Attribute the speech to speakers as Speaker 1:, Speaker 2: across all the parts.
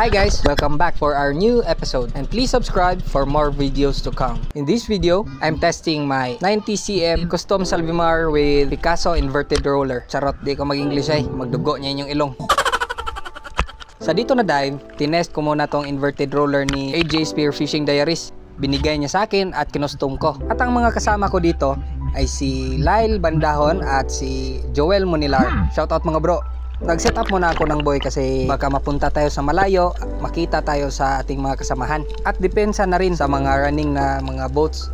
Speaker 1: Hi guys, welcome back for our new episode and please subscribe for more videos to come. In this video, I'm testing my 90cm custom Salvimar with Picasso inverted roller. Charot, di ko mag-English ay, magdugo niya yung ilong. Sa dito na dive, tinest ko muna tong inverted roller ni AJ Spearfishing Diaries. Binigay niya sa akin at kinustom ko. At ang mga kasama ko dito ay si Lyle Bandahon at si Joel Monilar. Shoutout mga bro! Nag-set up muna ako ng buoy kasi baka mapunta tayo sa malayo, makita tayo sa ating mga kasamahan. At depensa na rin sa mga running na mga boats.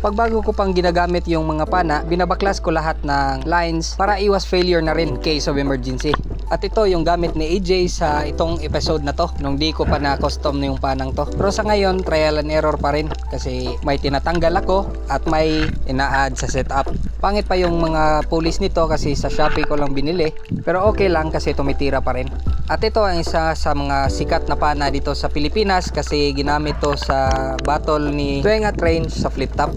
Speaker 1: Pagbago ko pang ginagamit yung mga pana, binabaklas ko lahat ng lines para iwas failure na rin in case of emergency. At ito yung gamit ni AJ sa itong episode na to, nung di ko pa na-custom na yung panang to. Pero sa ngayon, trial and error pa rin kasi may tinatanggal ako at may ina-add sa setup. Pangit pa yung mga pulis nito kasi sa Shopee ko lang binili, pero okay lang kasi tumitira pa rin. At ito ang isa sa mga sikat na pana dito sa Pilipinas kasi ginamit to sa battle ni Tueng at Range sa flip top.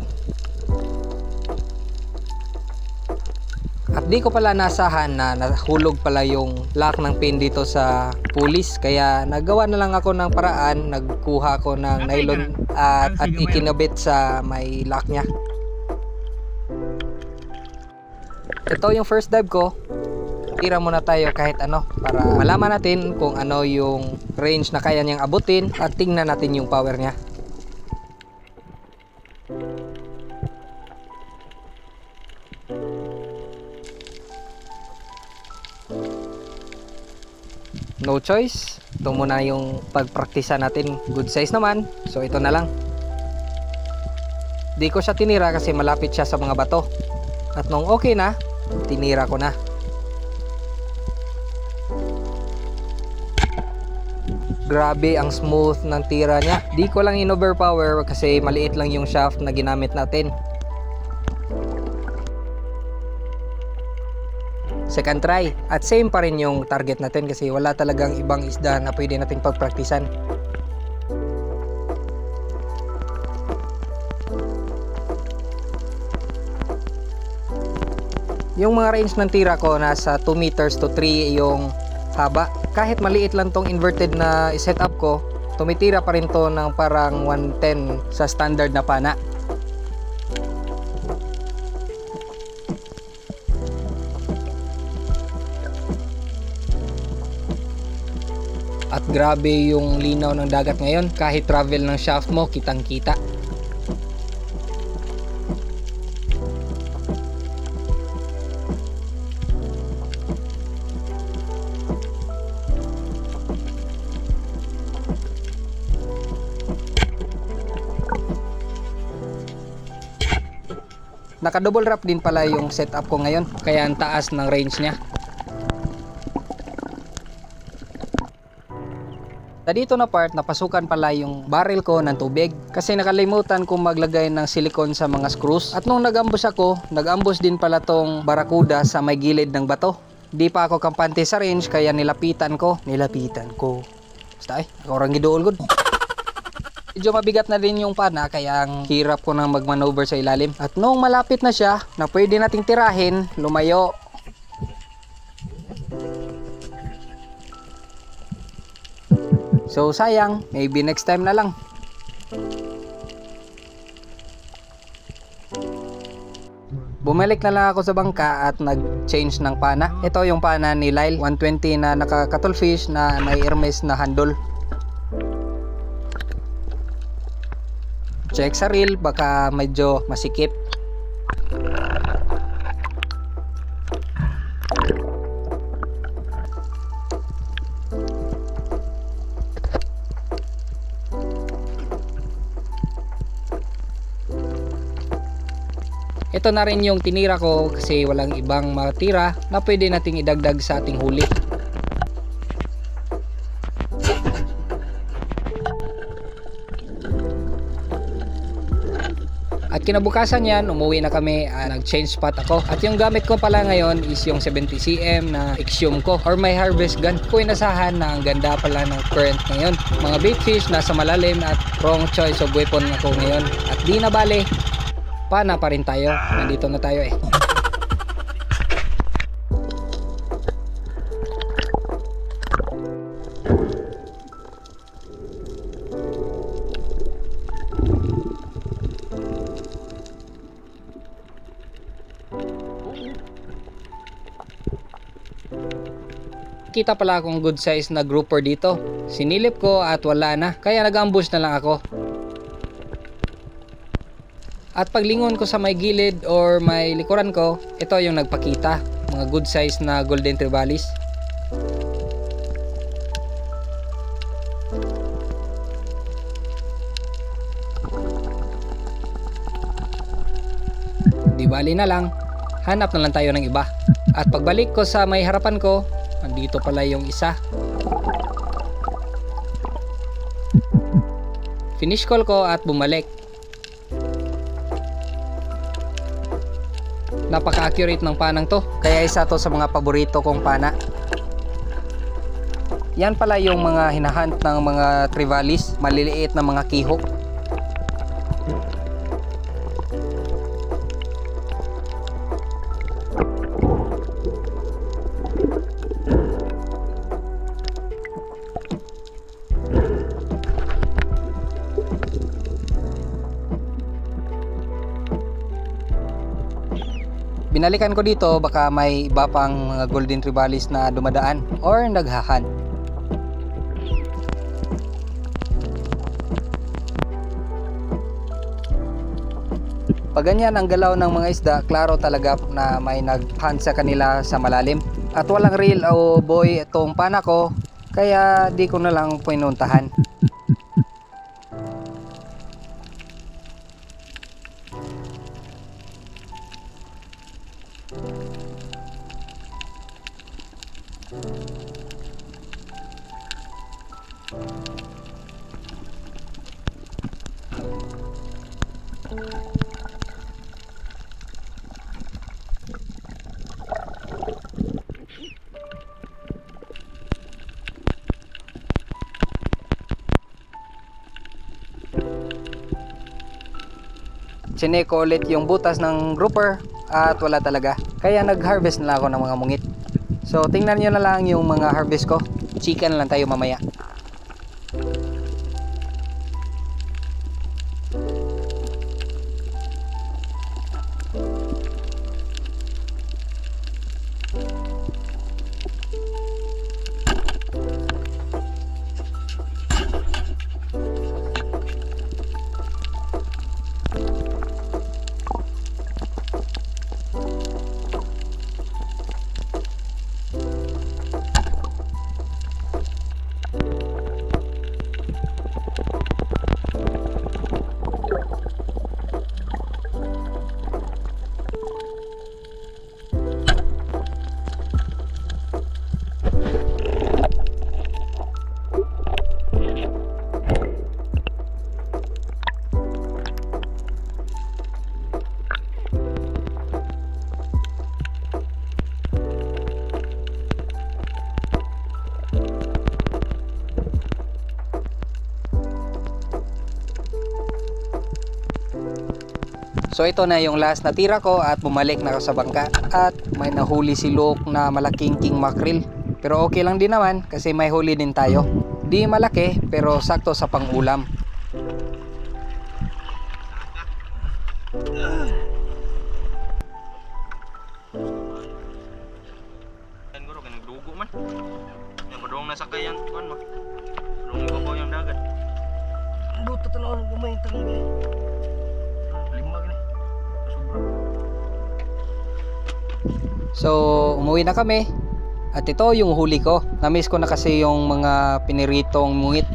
Speaker 1: At di ko pala nasahan na nahulog pala yung lock ng pin dito sa pulis. Kaya nagawa na lang ako ng paraan. Nagkuha ko ng nylon at ikinabit sa may lock niya. Ito yung first dive ko. Tira muna tayo kahit ano para malaman natin kung ano yung range na kaya niyang abutin at tingnan natin yung power niya. No choice, ito muna yung pagpraktisa natin. Good size naman, so ito na lang. Di ko siya tinira kasi malapit siya sa mga bato. At nung okay na, tinira ko na. Grabe ang smooth ng tira niya. Di ko lang in-overpower kasi maliit lang yung shaft na ginamit natin. Second try at same pa rin yung target natin kasi wala talagang ibang isda na pwede nating pagpraktisan. Yung mga range ng tira ko nasa 2 meters to 3 yung haba. Kahit maliit lang tong inverted na setup ko, tumitira pa rin to ng parang 110 sa standard na pana. At grabe yung linaw ng dagat ngayon, kahit travel ng shaft mo, kitang kita. Naka double wrap din pala yung setup ko ngayon, kaya ang taas ng range niya. Sa dito na part, napasukan pala yung barrel ko ng tubig kasi nakalimutan kong maglagay ng silicone sa mga screws. At nung nag-ambush ako, nag-ambush din pala tong barakuda sa may gilid ng bato. Di pa ako kampante sa range kaya nilapitan ko. Basta ako orang gidool good. Medyo mabigat na din yung pana kaya ang hirap ko nang mag-maneuver sa ilalim. At nung malapit na siya na pwede nating tirahin, lumayo. So sayang, maybe next time na lang. Bumalik na lang ako sa bangka at nag-change ng pana. Ito yung pana ni Lyle, 120 na naka-cuttlefish na may Hermes na handle. Check sa reel, baka medyo masikip. Ito na rin yung tinira ko kasi walang ibang matira na pwede nating idagdag sa ating huli. At kinabukasan yan, umuwi na kami, nag-change spot ako. At yung gamit ko pala ngayon is yung 70cm na Ixiom ko or my harvest gun. Ko inasahan na ang ganda pala ng current ngayon. Mga bait fish nasa malalim at wrong choice of weapon ako ngayon. At di na bale, pana pa rin tayo. Nandito na tayo eh. nakita pala akong good size na grouper dito. Sinilip ko at wala na, kaya nag-ambush na lang ako. At paglingon ko sa may gilid or may likuran ko, ito yung nagpakita, mga good size na golden trevalis. Di bali na lang, hanap na lang tayo ng iba. At pagbalik ko sa may harapan ko, andito pala yung isa. Finish call ko at bumalik. Napaka-accurate ng panang to, kaya isa to sa mga paborito kong pana. Yan pala yung mga hinahunt ng mga trevalis, maliliit na mga kihok. Binalikan ko dito, baka may iba pang mga golden trevalis na dumadaan or naghahan. Pag ganyan ang galaw ng mga isda, klaro talaga na may naghunt sa kanila sa malalim. At walang reel o buoy itong pana ko, kaya di ko na lang pinuntahan. Chinek ko ulit yung butas ng grouper at wala talaga, kaya nag-harvest na lang ako ng mga mungit. So tingnan nyo na lang yung mga harvest ko. Chika na lang tayo mamaya. So ito na yung last na tira ko at bumalik na ako sa bangka at may nahuli si Luke na malaking king mackerel. Pero okay lang din naman kasi may huli din tayo. Di malaki pero sakto sa pang-ulam.
Speaker 2: Siguro kay nagdugo man. Yang padung nasakayan kuan mo. Padung ibabaw yung dagat.
Speaker 3: Luto talaga gamay talaga. Lima gani. Sobra.
Speaker 1: So umuwi na kami at ito yung huli ko. Na-miss ko na kasi yung mga piniritong mungit.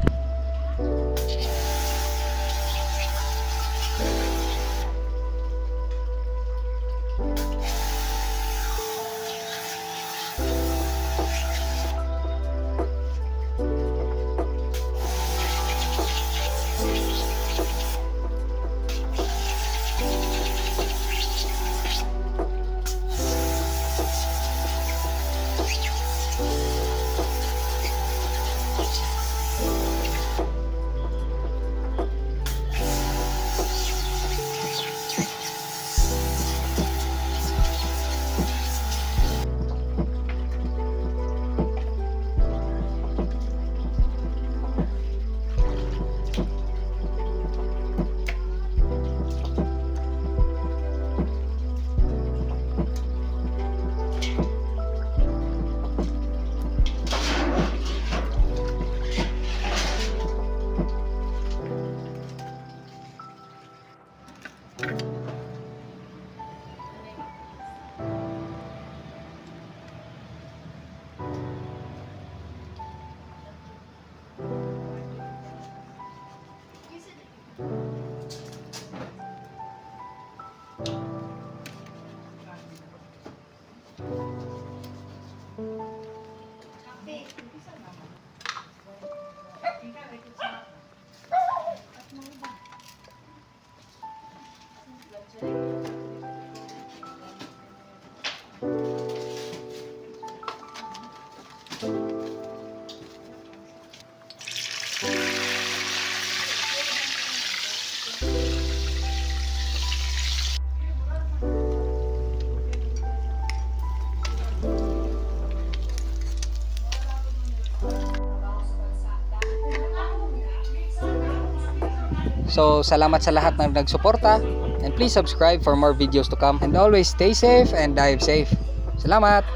Speaker 1: So salamat sa lahat ng nagsuporta, and please subscribe for more videos to come, and always stay safe and dive safe. Salamat!